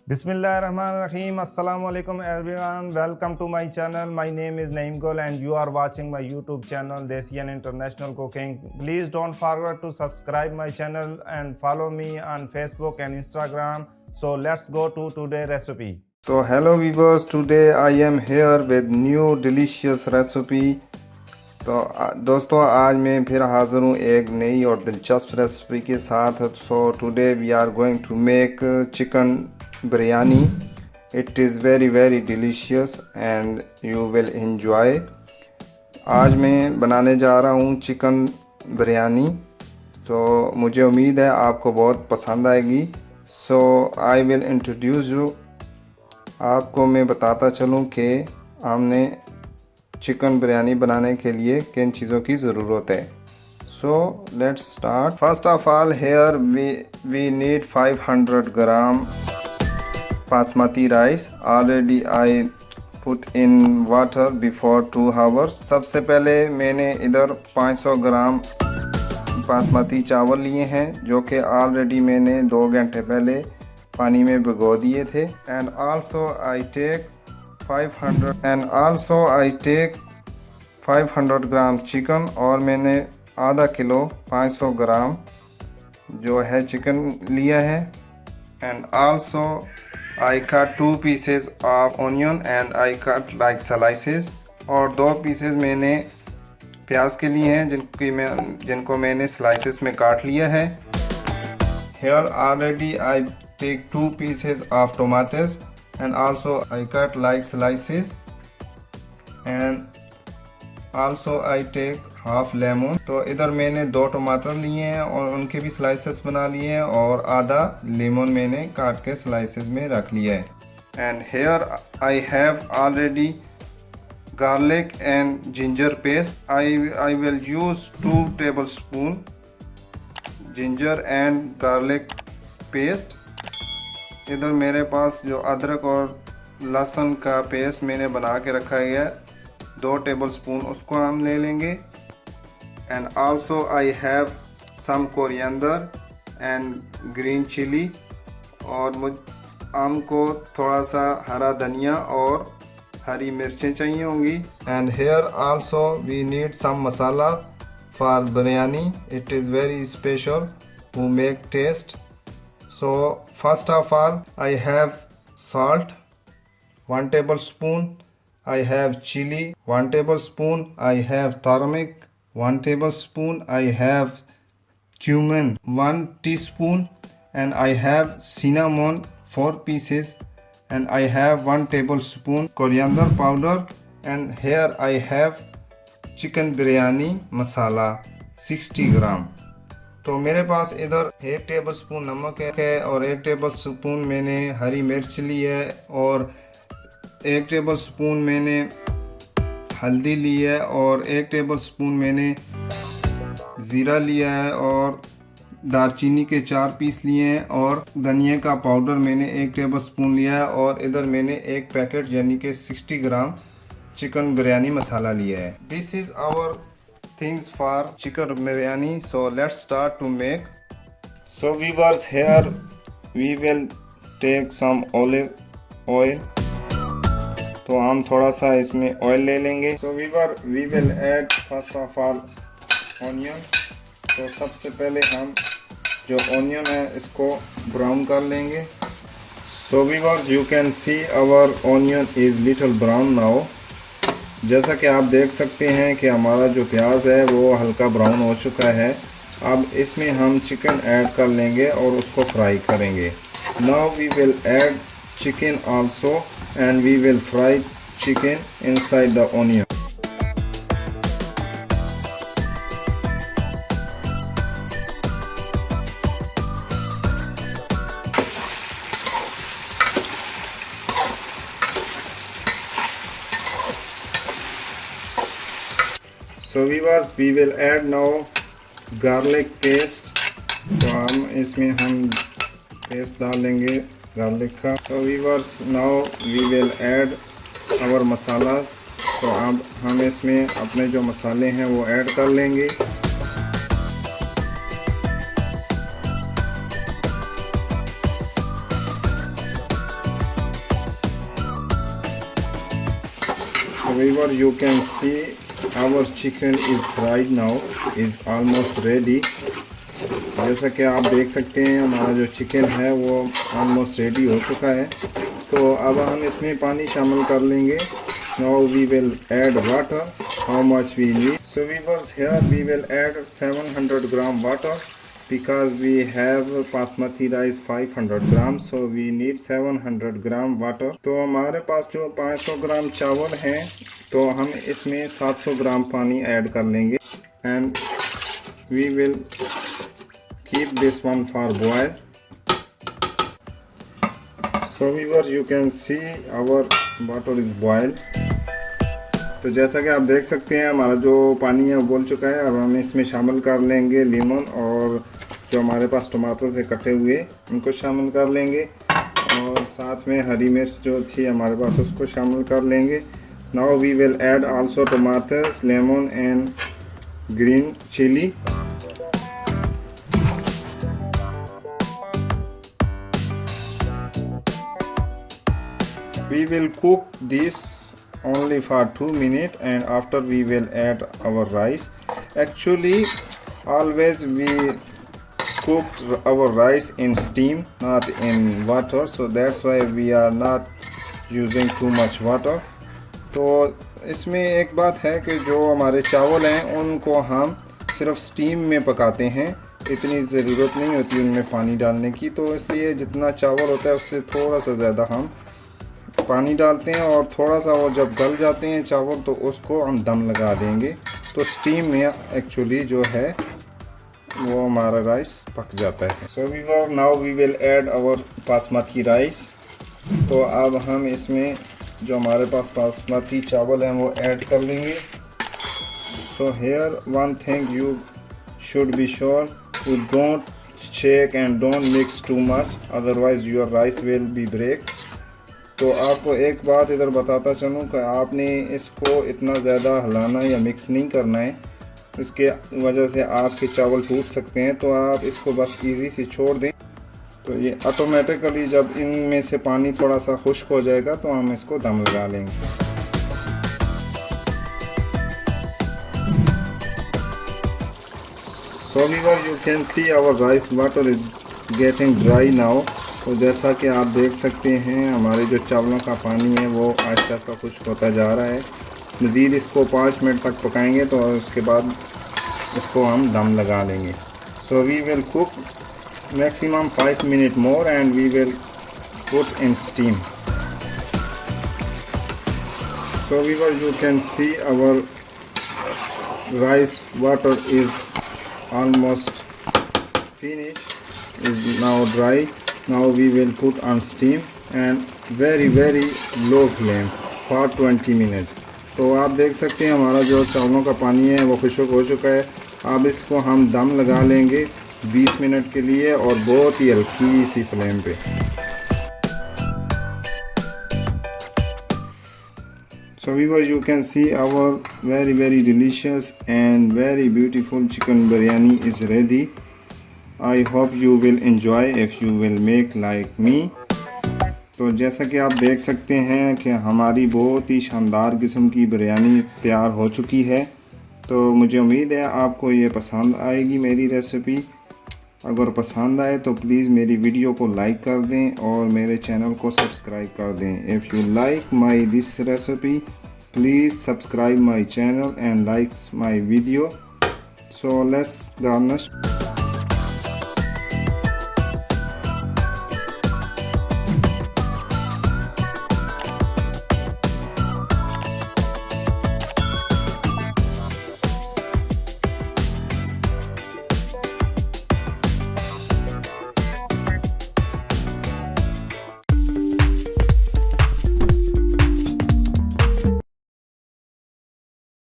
Bismillahirrahmanirrahim. Assalamu alaikum everyone. Welcome to my channel. My name is Naeem Gul and you are watching my YouTube channel Desian International Cooking. Please don't forget to subscribe my channel and follow me on Facebook and Instagram. So let's go to today's recipe. So hello viewers, today I am here with new delicious recipe. तो दोस्तों आज मैं फिर हाज़िर हूँ एक नई और दिलचस्प रेसिपी के साथ. So today we are going to make chicken biryani. It is very delicious and you will enjoy. आज मैं बनाने जा रहा हूँ चिकन बिरयानी, तो मुझे उम्मीद है आपको बहुत पसंद आएगी. सो आई विल इंट्रोड्यूस यू. आपको मैं बताता चलूँ कि हमने चिकन बिरयानी बनाने के लिए किन चीज़ों की ज़रूरत है. So let's start. First of all here we need 500 gram basmati rice. Already I put in water before 2 hours. सबसे पहले मैंने इधर 500 ग्राम बासमती चावल लिए हैं जो कि ऑलरेडी मैंने 2 घंटे पहले पानी में भिगो दिए थे. And also I take 500 gram chicken, और मैंने आधा किलो 500 ग्राम जो है चिकन लिया है. And also I cut 2 pieces of onion and I cut like slices. और 2 pieces मैंने प्याज के लिए हैं जिनको मैंने slices में काट लिया है. Here already I take 2 pieces of tomatoes and also I cut like slices, and also I take half lemon. तो इधर मैंने 2 टमाटर लिए हैं और उनके भी स्लाइसेस बना लिए हैं, और आधा लेमन मैंने काट के स्लाइसेस में रख लिया है. And here I have already garlic and ginger paste. I will use 2 tablespoon ginger and garlic paste. इधर मेरे पास जो अदरक और लहसुन का पेस्ट मैंने बना के रखा है 2 tablespoon, उसको हम ले लेंगे. And also I have some coriander and green chilli, और हमको थोड़ा सा हरा धनिया और हरी मिर्चें चाहिए होंगी. And here also we need some masala for biryani. It is very special to make taste. So first of all I have salt 1 tablespoon, I have chilli 1 tablespoon, I have turmeric 1 tablespoon, I have cumin 1 teaspoon, and I have cinnamon 4 pieces, and I have 1 tablespoon coriander powder, and here I have chicken biryani masala 60 ग्राम. तो मेरे पास इधर 1 tablespoon नमक है और 1 tablespoon मैंने हरी मिर्च ली है, और 1 टेबलस्पून मैंने हल्दी ली है, और 1 टेबलस्पून मैंने ज़ीरा लिया है, और दालचीनी के 4 पीस लिए हैं, और धनिया का पाउडर मैंने 1 टेबलस्पून लिया है, और इधर मैंने 1 पैकेट यानी कि 60 ग्राम चिकन बिरयानी मसाला लिया है. This is our things for chicken biryani. So let's start to make. So viewers here we will take some olive oil. तो हम थोड़ा सा इसमें ऑयल ले लेंगे. So we will add first of all onion. तो सबसे पहले हम जो ऑनियन है इसको ब्राउन कर लेंगे. So viewers you can see our onion is little brown now. जैसा कि आप देख सकते हैं कि हमारा जो प्याज है वो हल्का ब्राउन हो चुका है. अब इसमें हम चिकन ऐड कर लेंगे और उसको फ्राई करेंगे. Now we will add chicken also, and we will fry chicken inside the onion. So viewers, we will add now garlic paste. तो हम इसमें पेस्ट डाल लेंगे गार्लिक का. So viewers, now we will add our masalas. तो अब हम इसमें अपने जो मसाले हैं वो ऐड कर लेंगे. Viewer you can see our chicken is fried now, is almost ready. जैसा कि आप देख सकते हैं हमारा जो चिकन है वो ऑलमोस्ट रेडी हो चुका है। तो अब हम इसमें पानी शामिल कर लेंगे। Now we will add water, how much we need. So viewers, here we will add 700 gram water because we have basmati rice 500 gram, so we need 700 gram water. तो हमारे पास जो 500 ग्राम चावल हैं तो हम इसमें 700 ग्राम पानी ऐड कर लेंगे and we will keep this one for boil. So viewers, you can see our water is boil. तो जैसा कि आप देख सकते हैं हमारा जो पानी है वो बोल चुका है। अब हम इसमें शामिल कर लेंगे लेमन और जो हमारे पास टमाटर थे कटे हुए उनको शामिल कर लेंगे और साथ में हरी मिर्च जो थी हमारे पास उसको शामिल कर लेंगे। Now we will add also टमाटर्स, lemon and green chilli. We will cook this only for 2 minutes and after we will add our rice. Actually, always we cooked our rice in steam, not in water, so that's why we are not using too much water. तो इसमें एक बात है कि जो हमारे चावल हैं उनको हम सिर्फ स्टीम में पकाते हैं, इतनी ज़रूरत नहीं होती उनमें पानी डालने की। तो इसलिए जितना चावल होता है उससे थोड़ा सा ज़्यादा हम पानी डालते हैं और थोड़ा सा वो जब गल जाते हैं चावल तो उसको हम दम लगा देंगे। तो स्टीम में एक्चुअली जो है वो हमारा राइस पक जाता है। So viewers, now we will add our basmati rice. तो अब हम इसमें जो हमारे पास बासमती चावल हैं वो ऐड कर लेंगे। So here one thing you should be sure, you don't shake and don't mix too much, otherwise your rice will be break. तो आपको एक बात इधर बताता चलूँ कि आपने इसको इतना ज़्यादा हिलाना या मिक्स नहीं करना है, इसके वजह से आपके चावल टूट सकते हैं। तो आप इसको बस इजी से छोड़ दें तो ये ऑटोमेटिकली जब इनमें से पानी थोड़ा सा खुश्क हो जाएगा तो हम इसको दम लगा लेंगे। So viewers, you can see our rice water is getting dry now. तो जैसा कि आप देख सकते हैं हमारे जो चावलों का पानी है वो आहिस्ता आहिस्ता खुश्क होता जा रहा है। मज़ीद इसको 5 मिनट तक पकाएंगे तो उसके बाद इसको हम दम लगा लेंगे। So we will cook maximum 5 minute more and we will put in steam. So viewers, you can see our rice water is almost finish, is now dry. Now we will put on steam and very low flame for 20 minutes। तो आप देख सकते हैं हमारा जो चावलों का पानी है वो खुश्क हो चुका है। अब इसको हम दम लगा लेंगे 20 मिनट के लिए और बहुत ही हल्की सी फ्लेम पे। So viewers, you can see our very delicious and very beautiful chicken biryani is ready. I hope you will enjoy if you will make like me। तो जैसा कि आप देख सकते हैं कि हमारी बहुत ही शानदार किस्म की बिरयानी तैयार हो चुकी है। तो मुझे उम्मीद है आपको ये पसंद आएगी मेरी रेसिपी। अगर पसंद आए तो प्लीज़ मेरी वीडियो को लाइक कर दें और मेरे चैनल को सब्सक्राइब कर दें। If you like my this recipe please subscribe my channel and like my video. So let's garnish.